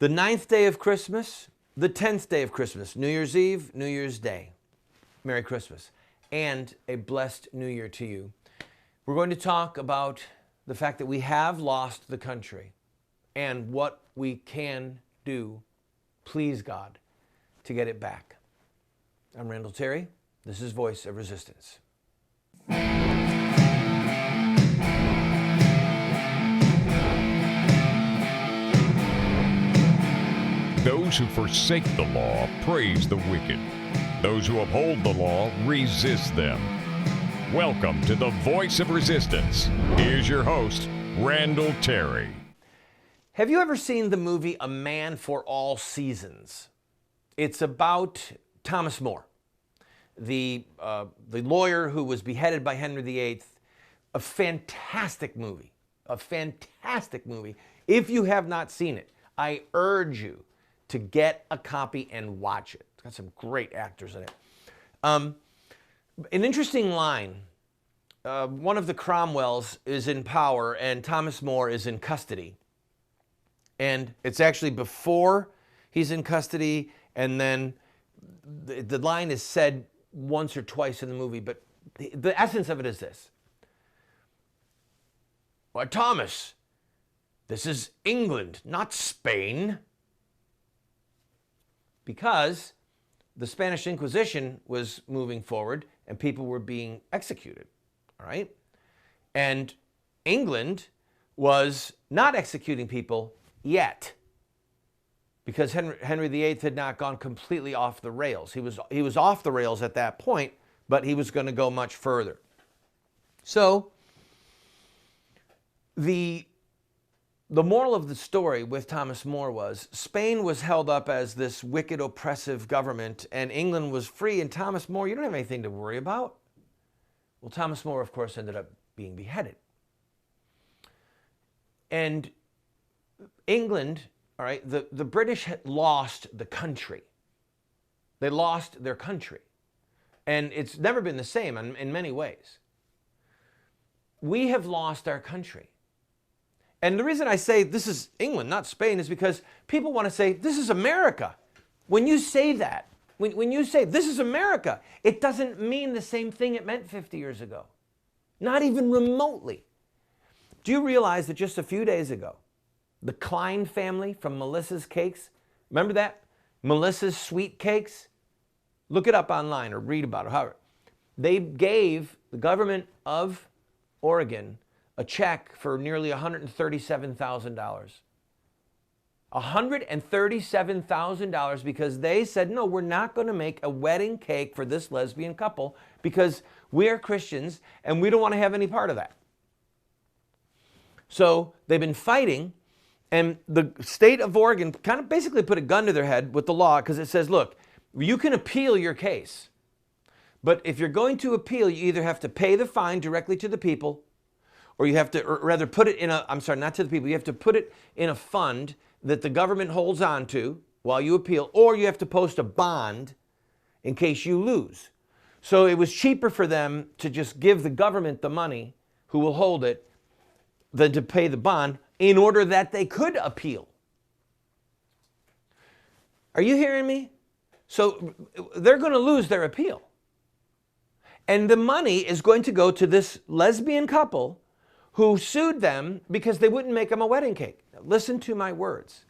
The 9th day of Christmas, the 10th day of Christmas, New Year's Eve, New Year's Day. Merry Christmas and a blessed New Year to you. We're going to talk about the fact that we have lost the country and what we can do, please God, to get it back. I'm Randall Terry. This is Voice of Resistance. Those who forsake the law praise the wicked. Those who uphold the law resist them. Welcome to the Voice of Resistance. Here's your host, Randall Terry. Have you ever seen the movie A Man for All Seasons? It's about Thomas More, the lawyer who was beheaded by Henry VIII. A fantastic movie. A fantastic movie. If you have not seen it, I urge you to get a copy and watch it. It's got some great actors in it. An interesting line. One of the Cromwells is in power and Thomas More is in custody. And it's actually before he's in custody, and then the line is said once or twice in the movie, but the essence of it is this. Why, Thomas, this is England, not Spain. Because the Spanish Inquisition was moving forward and people were being executed, all right? And England was not executing people yet because Henry VIII had not gone completely off the rails. He was off the rails at that point, but he was going to go much further. So the moral of the story with Thomas More was Spain was held up as this wicked, oppressive government, and England was free, and Thomas More, you don't have anything to worry about. Well, Thomas More, of course, ended up being beheaded. And England, all right, the British had lost the country. They lost their country. And it's never been the same in many ways. We have lost our country. And the reason I say this is England, not Spain, is because people want to say, this is America. When you say that, when you say this is America, it doesn't mean the same thing it meant 50 years ago. Not even remotely. Do you realize that just a few days ago, the Klein family from Melissa's Cakes, remember that? Melissa's Sweet Cakes? Look it up online or read about it. However, they gave the government of Oregon a check for nearly $137,000. $137,000 because they said, no, we're not going to make a wedding cake for this lesbian couple because we are Christians and we don't want to have any part of that. So they've been fighting, and the state of Oregon kind of basically put a gun to their head with the law because it says, look, you can appeal your case. But if you're going to appeal, you either have to pay the fine directly to the people, or you have to, or rather put it in a, I'm sorry, not to the people, you have to put it in a fund that the government holds on to while you appeal, or you have to post a bond in case you lose. So it was cheaper for them to just give the government the money, who will hold it, than to pay the bond in order that they could appeal. Are you hearing me? So they're going to lose their appeal. And the money is going to go to this lesbian couple who sued them because they wouldn't make them a wedding cake. Now, listen to my words.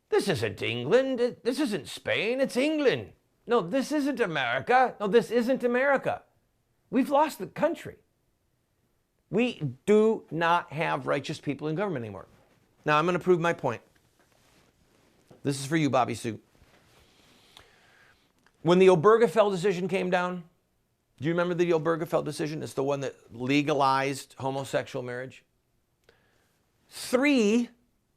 This isn't England. This isn't Spain. It's England. No, this isn't America. No, this isn't America. We've lost the country. We do not have righteous people in government anymore. Now, I'm going to prove my point. This is for you, Bobby Sue. When the Obergefell decision came down, do you remember the Obergefell decision? It's the one that legalized homosexual marriage. 3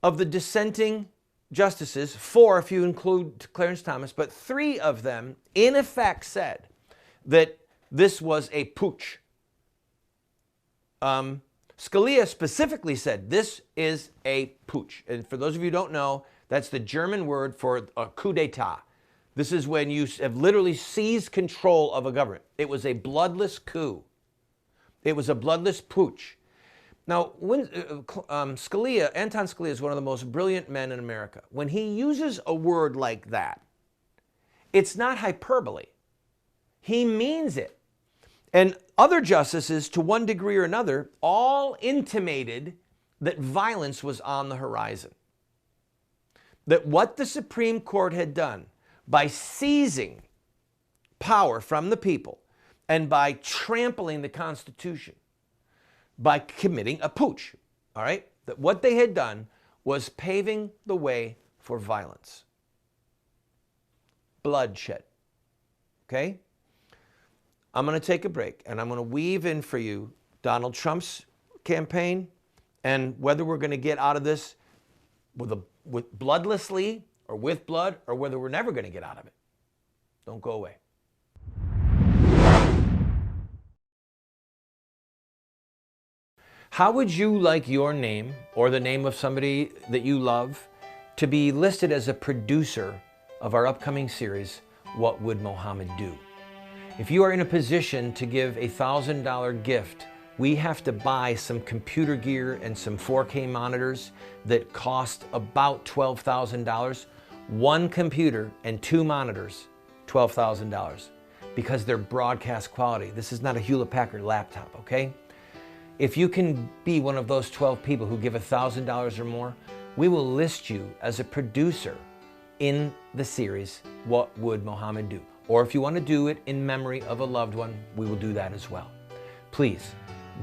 of the dissenting justices, 4 if you include Clarence Thomas, but 3 of them in effect said that this was a putsch. Scalia specifically said this is a putsch. And for those of you who don't know, that's the German word for a coup d'etat. This is when you have literally seized control of a government. It was a bloodless coup. It was a bloodless putsch. Now, when, Scalia, Anton Scalia is one of the most brilliant men in America. When he uses a word like that, it's not hyperbole. He means it. And other justices, to one degree or another, all intimated that violence was on the horizon. That what the Supreme Court had done by seizing power from the people and by trampling the Constitution, by committing a putsch, all right? That what they had done was paving the way for violence. Bloodshed, okay? I'm going to take a break, and I'm going to weave in for you Donald Trump's campaign and whether we're going to get out of this with bloodlessly or with blood, or whether we're never going to get out of it. Don't go away. How would you like your name or the name of somebody that you love to be listed as a producer of our upcoming series, What Would Mohammed Do? If you are in a position to give a $1,000 gift, we have to buy some computer gear and some 4K monitors that cost about $12,000. One computer and 2 monitors, $12,000, because they're broadcast quality. This is not a Hewlett-Packard laptop, okay? If you can be one of those 12 people who give $1,000 or more, we will list you as a producer in the series, What Would Mohammed Do? Or if you want to do it in memory of a loved one, we will do that as well. Please,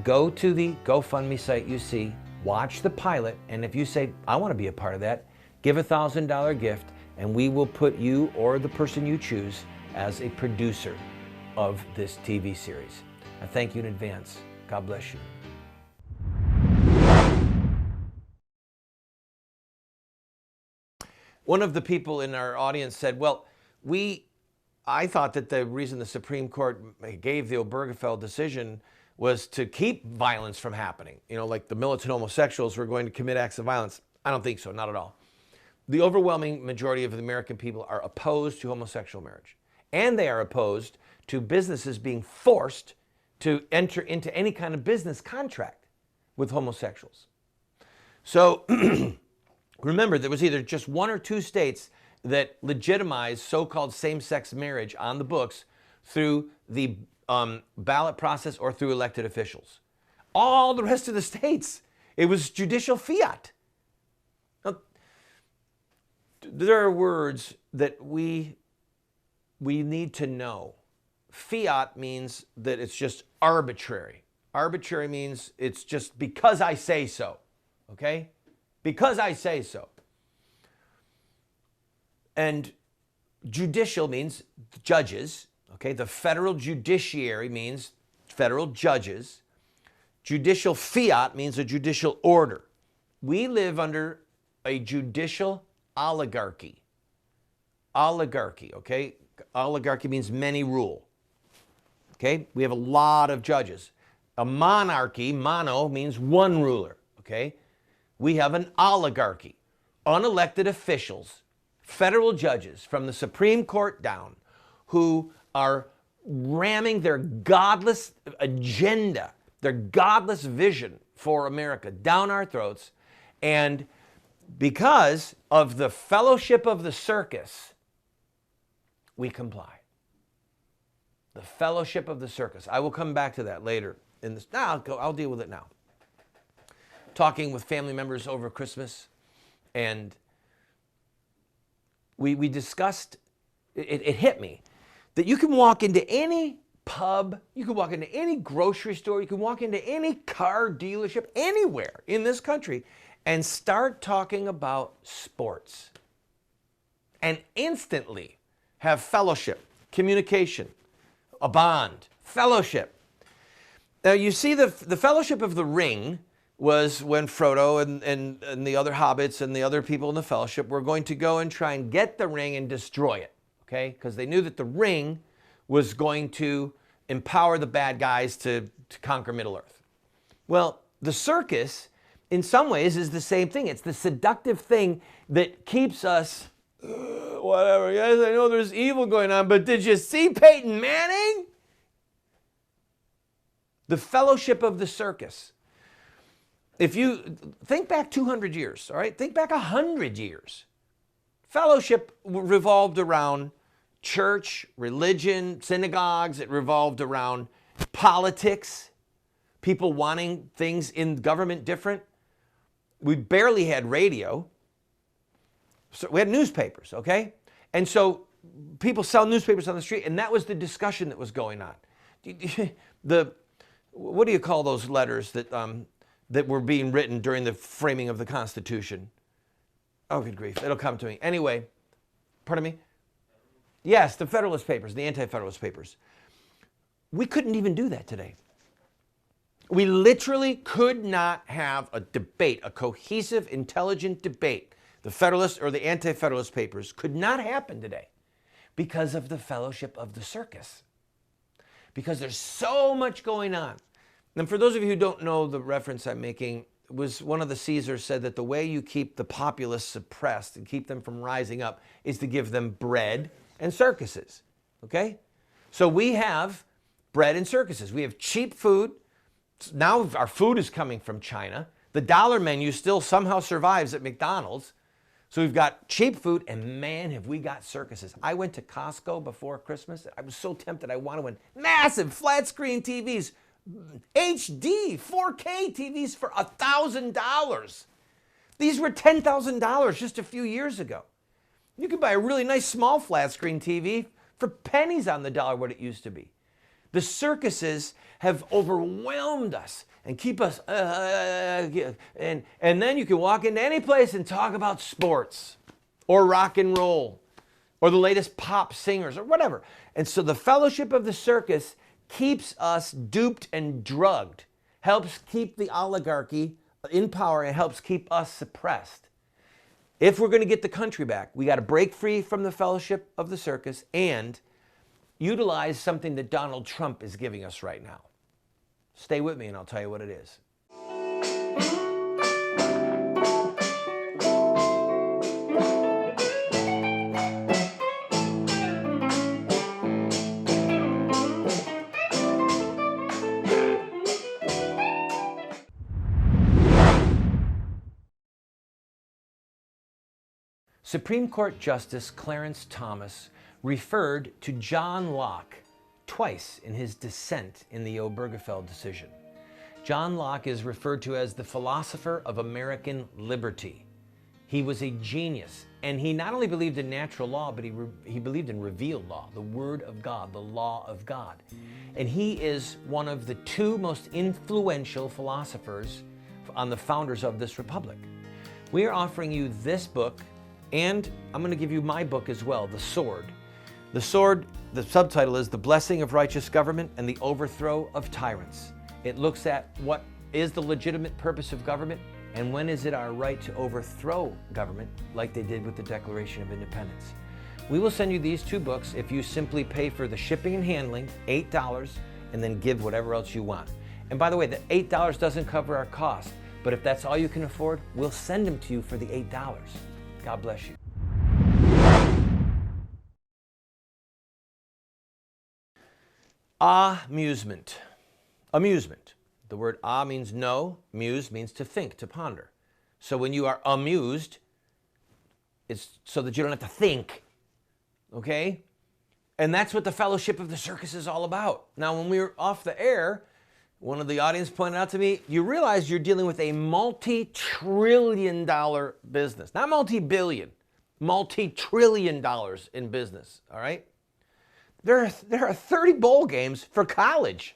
go to the GoFundMe site you see, watch the pilot, and if you say, I want to be a part of that, give a $1,000 gift, and we will put you or the person you choose as a producer of this TV series. I thank you in advance. God bless you. One of the people in our audience said, well, I thought that the reason the Supreme Court gave the Obergefell decision was to keep violence from happening. You know, like the militant homosexuals were going to commit acts of violence. I don't think so, not at all. The overwhelming majority of the American people are opposed to homosexual marriage. And they are opposed to businesses being forced to enter into any kind of business contract with homosexuals. So remember, there was either just 1 or 2 states that legitimized so-called same-sex marriage on the books through the ballot process or through elected officials. All the rest of the states, it was judicial fiat. Now, there are words that we need to know. Fiat means that it's just arbitrary. Arbitrary means it's just because I say so, okay? Because I say so. And judicial means judges, okay? The federal judiciary means federal judges. Judicial fiat means a judicial order. We live under a judicial oligarchy. Oligarchy, okay? Oligarchy means many rule. Okay? We have a lot of judges. A monarchy, mono, means one ruler, okay? We have an oligarchy. Unelected officials, federal judges from the Supreme Court down, who are ramming their godless agenda, their godless vision for America down our throats. And because of the fellowship of the circus, we comply. The fellowship of the circus. I will come back to that later in this. I'll deal with it now. Talking with family members over Christmas, and we discussed, it hit me, that you can walk into any pub, you can walk into any grocery store, you can walk into any car dealership, anywhere in this country, and start talking about sports. And instantly have fellowship, communication, a bond, fellowship. Now you see the fellowship of the ring was when Frodo and the other hobbits and the other people in the fellowship were going to go and try and get the ring and destroy it, okay? Because they knew that the ring was going to empower the bad guys to conquer Middle-earth. Well, the circus, in some ways, is the same thing. It's the seductive thing that keeps us, whatever, yes, I know there's evil going on, but did you see Peyton Manning? The fellowship of the circus. if you think back 200 years, all right, think back 100 years. Fellowship revolved around church, religion, synagogues. It revolved around politics, people wanting things in government different. We barely had radio. So we had newspapers, okay? And so people sell newspapers on the street, and that was the discussion that was going on. What do you call those letters that were being written during the framing of the Constitution? Oh, good grief. It'll come to me. Anyway, pardon me? Yes, the Federalist Papers, the Anti-Federalist Papers. We couldn't even do that today. We literally could not have a debate, a cohesive, intelligent debate. The Federalist or the Anti-Federalist Papers could not happen today because of the fellowship of the circus. Because there's so much going on. And for those of you who don't know the reference I'm making, was one of the Caesars said that the way you keep the populace suppressed and keep them from rising up is to give them bread and circuses, okay? So we have bread and circuses. We have cheap food. Now our food is coming from China. The dollar menu still somehow survives at McDonald's. So we've got cheap food, and man, have we got circuses. I went to Costco before Christmas. I was so tempted. I wanted one. Massive flat screen TVs, HD, 4K TVs for $1,000. These were $10,000 just a few years ago. You could buy a really nice small flat screen TV for pennies on the dollar what it used to be. The circuses have overwhelmed us and keep us, and then you can walk into any place and talk about sports or rock and roll or the latest pop singers or whatever. And so the fellowship of the circus keeps us duped and drugged, helps keep the oligarchy in power, and helps keep us suppressed. If we're going to get the country back, we got to break free from the fellowship of the circus and utilize something that Donald Trump is giving us right now. Stay with me and I'll tell you what it is. Supreme Court Justice Clarence Thomas referred to John Locke twice in his dissent in the Obergefell decision. John Locke is referred to as the philosopher of American liberty. He was a genius, and he not only believed in natural law, but he believed in revealed law, the Word of God, the law of God. And he is one of the two most influential philosophers on the founders of this republic. We are offering you this book, and I'm going to give you my book as well, The Sword. The Sword, the subtitle is The Blessing of Righteous Government and the Overthrow of Tyrants. It looks at what is the legitimate purpose of government and when is it our right to overthrow government like they did with the Declaration of Independence. We will send you these two books if you simply pay for the shipping and handling, $8, and then give whatever else you want. And by the way, the $8 doesn't cover our cost, but if that's all you can afford, we'll send them to you for the $8. God bless you. Amusement. Amusement. The word means no, muse means to think, to ponder. So when you are amused, it's so that you don't have to think, okay? And that's what the fellowship of the circus is all about. Now, when we were off the air, one of the audience pointed out to me, you realize you're dealing with a multi-trillion-dollar business. Not multi-billion, multi-trillion dollars in business, all right? There are 30 bowl games for college.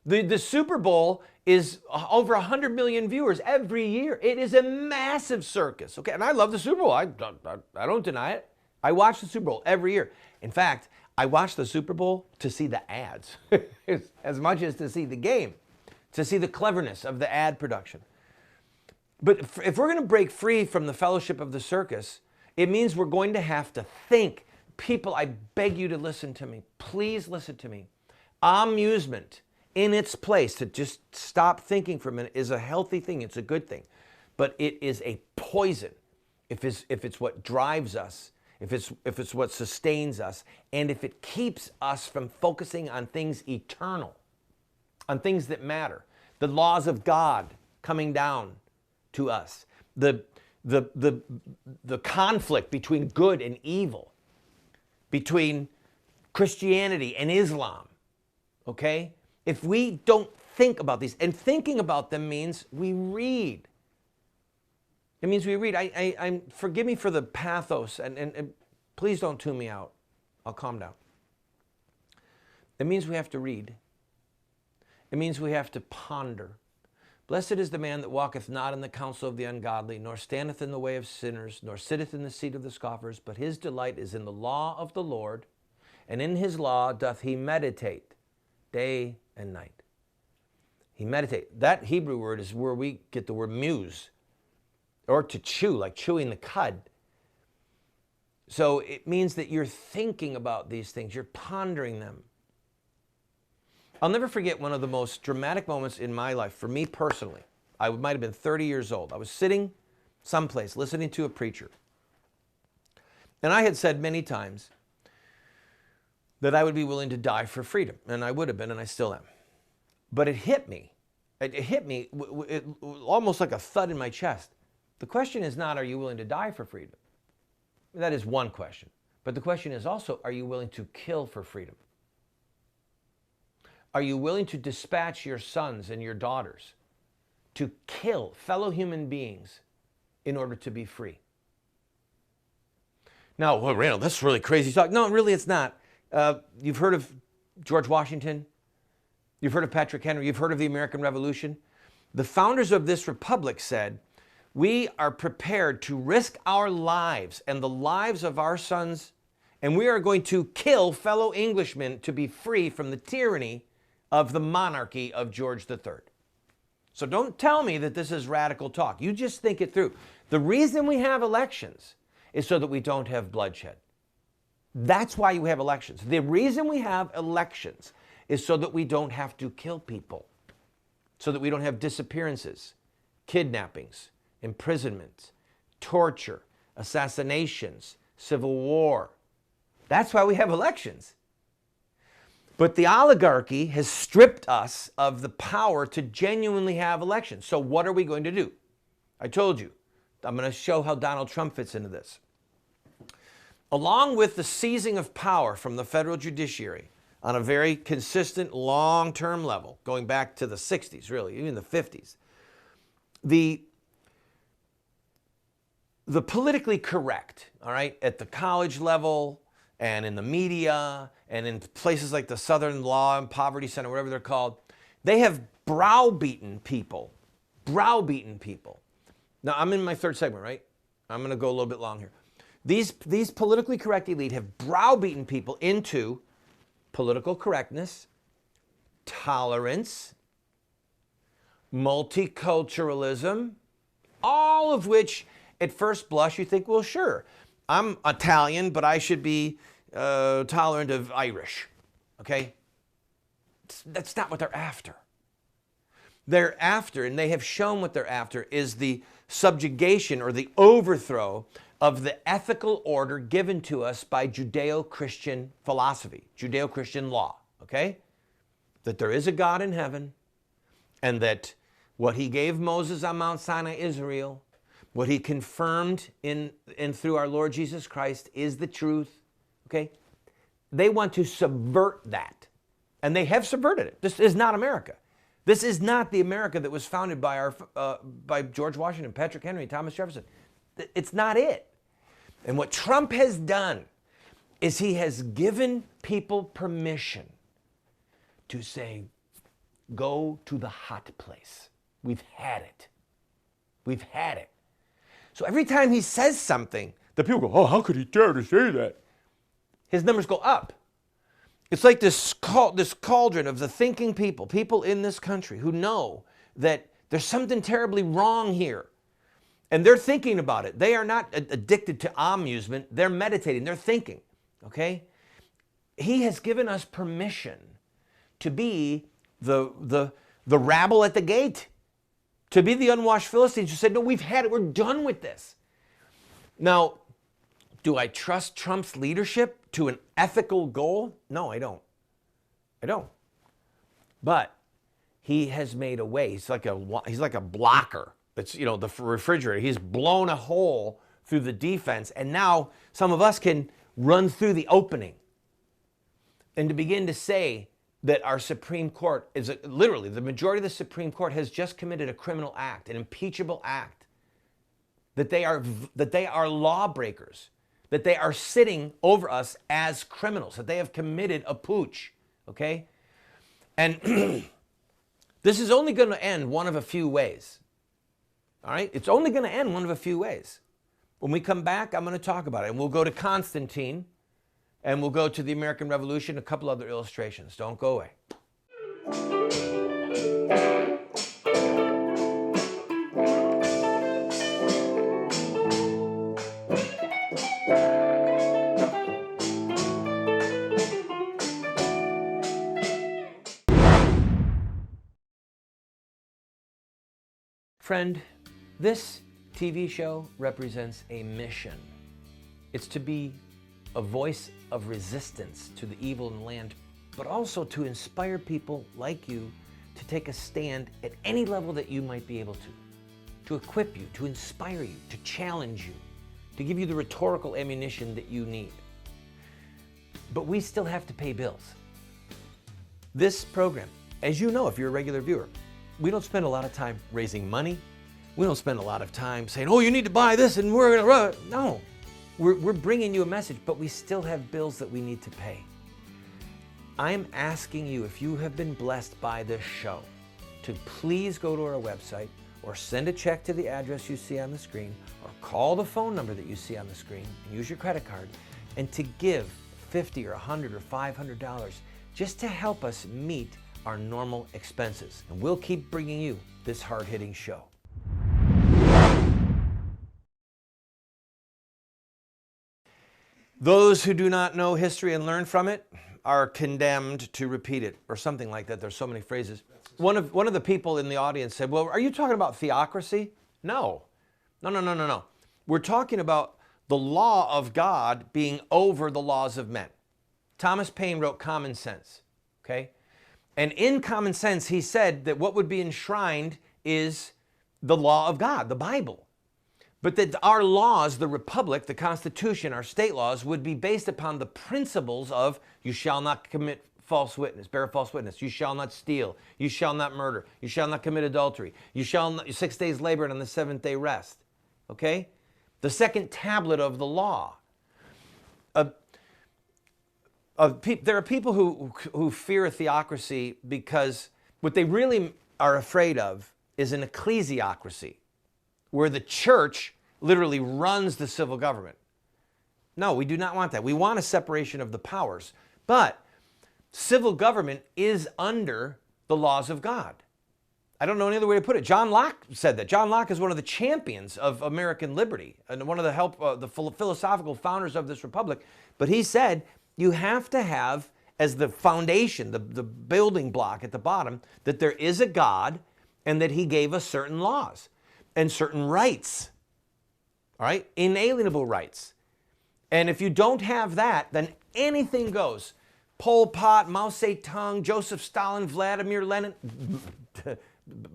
The Super Bowl is over 100 million viewers every year. It is a massive circus, okay? And I love the Super Bowl. I don't deny it. I watch the Super Bowl every year. In fact, I watch the Super Bowl to see the ads as much as to see the game, to see the cleverness of the ad production. But if we're going to break free from the fellowship of the circus, it means we're going to have to think. People, I beg you to listen to me. Please listen to me. Amusement in its place, to just stop thinking for a minute, is a healthy thing. It's a good thing. But it is a poison if it's what drives us, if it's what sustains us, and if it keeps us from focusing on things eternal, on things that matter. The laws of God, coming down to us. The conflict between good and evil, between Christianity and Islam, okay? If we don't think about these, and thinking about them means we read. It means we read. I'm forgive me for the pathos, and please don't tune me out. I'll calm down. It means we have to read. It means we have to ponder. Blessed is the man that walketh not in the counsel of the ungodly, nor standeth in the way of sinners, nor sitteth in the seat of the scoffers, but his delight is in the law of the Lord, and in his law doth he meditate day and night. He meditate. That Hebrew word is where we get the word muse, or to chew, like chewing the cud. So it means that you're thinking about these things, you're pondering them. I'll never forget one of the most dramatic moments in my life, for me personally. I might have been 30 years old. I was sitting someplace listening to a preacher. And I had said many times that I would be willing to die for freedom. And I would have been, and I still am. But it hit me. It hit me almost like a thud in my chest. The question is not, are you willing to die for freedom? That is one question. But the question is also, are you willing to kill for freedom? Are you willing to dispatch your sons and your daughters to kill fellow human beings in order to be free? Now, well, Randall, that's really crazy talk. No, really it's not. You've heard of George Washington. You've heard of Patrick Henry. You've heard of the American Revolution. The founders of this republic said, we are prepared to risk our lives and the lives of our sons, and we are going to kill fellow Englishmen to be free from the tyranny of the monarchy of George III. So don't tell me that this is radical talk. You just think it through. The reason we have elections is so that we don't have bloodshed. That's why you have elections. The reason we have elections is so that we don't have to kill people, so that we don't have disappearances, kidnappings, imprisonment, torture, assassinations, civil war. That's why we have elections. But the oligarchy has stripped us of the power to genuinely have elections. So what are we going to do? I told you, I'm going to show how Donald Trump fits into this. Along with the seizing of power from the federal judiciary on a very consistent long-term level, going back to the 60s, really, even the 50s, the politically correct, all right, at the college level and in the media and in places like the Southern Law and Poverty Center, whatever they're called, they have browbeaten people. Browbeaten people. Now, I'm in my third segment, right? I'm going to go a little bit long here. These politically correct elite have browbeaten people into political correctness, tolerance, multiculturalism, all of which at first blush you think, well, sure, I'm Italian, but I should be tolerant of Irish, okay? That's not what they're after. They're after, and they have shown what they're after, is the subjugation or the overthrow of the ethical order given to us by Judeo-Christian philosophy, Judeo-Christian law, okay? That there is a God in heaven, and that what he gave Moses on Mount Sinai is real, what he confirmed in through our Lord Jesus Christ is the truth, okay? They want to subvert that, and they have subverted it. This is not America. This is not the America that was founded by by George Washington, Patrick Henry, Thomas Jefferson. It's not it. And what Trump has done is he has given people permission to say, go to the hot place. We've had it. We've had it. So every time he says something, the people go, oh, how could he dare to say that? His numbers go up. It's like this cauldron of the thinking people in this country who know that there's something terribly wrong here. And they're thinking about it. They are not addicted to amusement. They're meditating. They're thinking, okay? He has given us permission to be the rabble at the gate, to be the unwashed Philistines who said, no, we've had it. We're done with this. Now, do I trust Trump's leadership to an ethical goal? No, I don't. I don't. But he has made a way. He's like a blocker. It's, you know, the refrigerator. He's blown a hole through the defense, and now some of us can run through the opening. And to begin to say that our Supreme Court is literally, the majority of the Supreme Court has just committed a criminal act, an impeachable act, that they are lawbreakers, that they are sitting over us as criminals, that they have committed a pooch, okay? And this is only going to end one of a few ways, all right? It's only going to end one of a few ways. When we come back, I'm going to talk about it, and we'll go to Constantine, and we'll go to the American Revolution, a couple other illustrations. Don't go away. Friend, this TV show represents a mission. It's to be a voice of resistance to the evil in the land, but also to inspire people like you to take a stand at any level that you might be able to equip you, to inspire you, to challenge you, to give you the rhetorical ammunition that you need. But we still have to pay bills. This program, as you know, if you're a regular viewer, we don't spend a lot of time raising money. We don't spend a lot of time saying, oh, you need to buy this and we're going to run. No, we're bringing you a message, but we still have bills that we need to pay. I'm asking you, if you have been blessed by this show, to please go to our website or send a check to the address you see on the screen or call the phone number that you see on the screen and use your credit card and to give $50 or $100 or $500 just to help us meet our normal expenses. And we'll keep bringing you this hard-hitting show. Those who do not know history and learn from it are condemned to repeat it, or something like that. There's so many phrases. One of the people in the audience said, well, are you talking about theocracy? No. No. We're talking about the law of God being over the laws of men. Thomas Paine wrote Common Sense, okay? And in Common Sense, he said that what would be enshrined is the law of God, the Bible. But that our laws, the Republic, the Constitution, our state laws, would be based upon the principles of you shall not commit false witness, bear false witness, you shall not steal, you shall not murder, you shall not commit adultery, you shall not, 6 days labor and on the seventh day rest. Okay? The second tablet of the law. There are people who fear a theocracy because what they really are afraid of is an ecclesiocracy, where the church literally runs the civil government. No, we do not want that. We want a separation of the powers. But civil government is under the laws of God. I don't know any other way to put it. John Locke said that. John Locke is one of the champions of American liberty and one of the philosophical founders of this republic. But he said you have to have as the foundation, the building block at the bottom, that there is a God and that he gave us certain laws and certain rights, all right? Inalienable rights. And if you don't have that, then anything goes. Pol Pot, Mao Zedong, Joseph Stalin, Vladimir Lenin,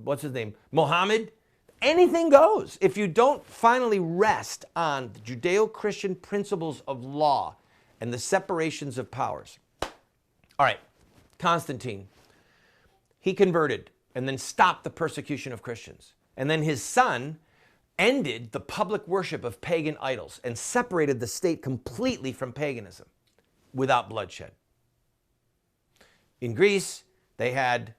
what's his name? Mohammed, anything goes. If you don't finally rest on the Judeo-Christian principles of law and the separations of powers. All right, Constantine, he converted and then stopped the persecution of Christians. And then his son ended the public worship of pagan idols and separated the state completely from paganism without bloodshed. In Greece, they had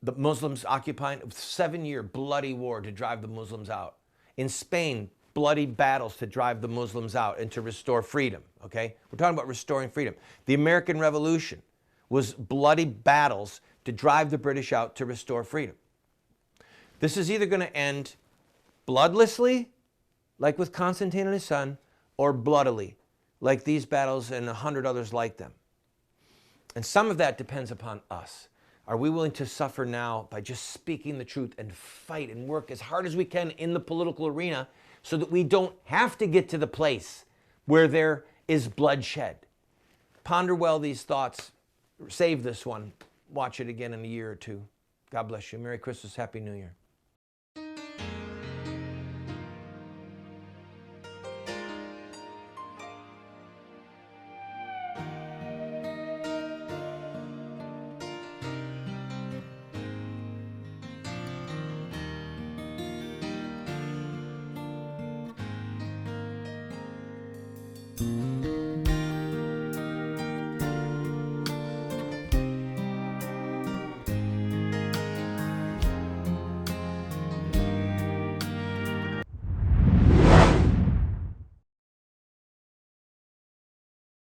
the Muslims occupying a 7-year bloody war to drive the Muslims out. In Spain, bloody battles to drive the Muslims out and to restore freedom, okay? We're talking about restoring freedom. The American Revolution was bloody battles to drive the British out to restore freedom. This is either going to end bloodlessly, like with Constantine and his son, or bloodily, like these battles and 100 others like them. And some of that depends upon us. Are we willing to suffer now by just speaking the truth and fight and work as hard as we can in the political arena so that we don't have to get to the place where there is bloodshed? Ponder well these thoughts. Save this one. Watch it again in a year or two. God bless you. Merry Christmas. Happy New Year. Mm-hmm.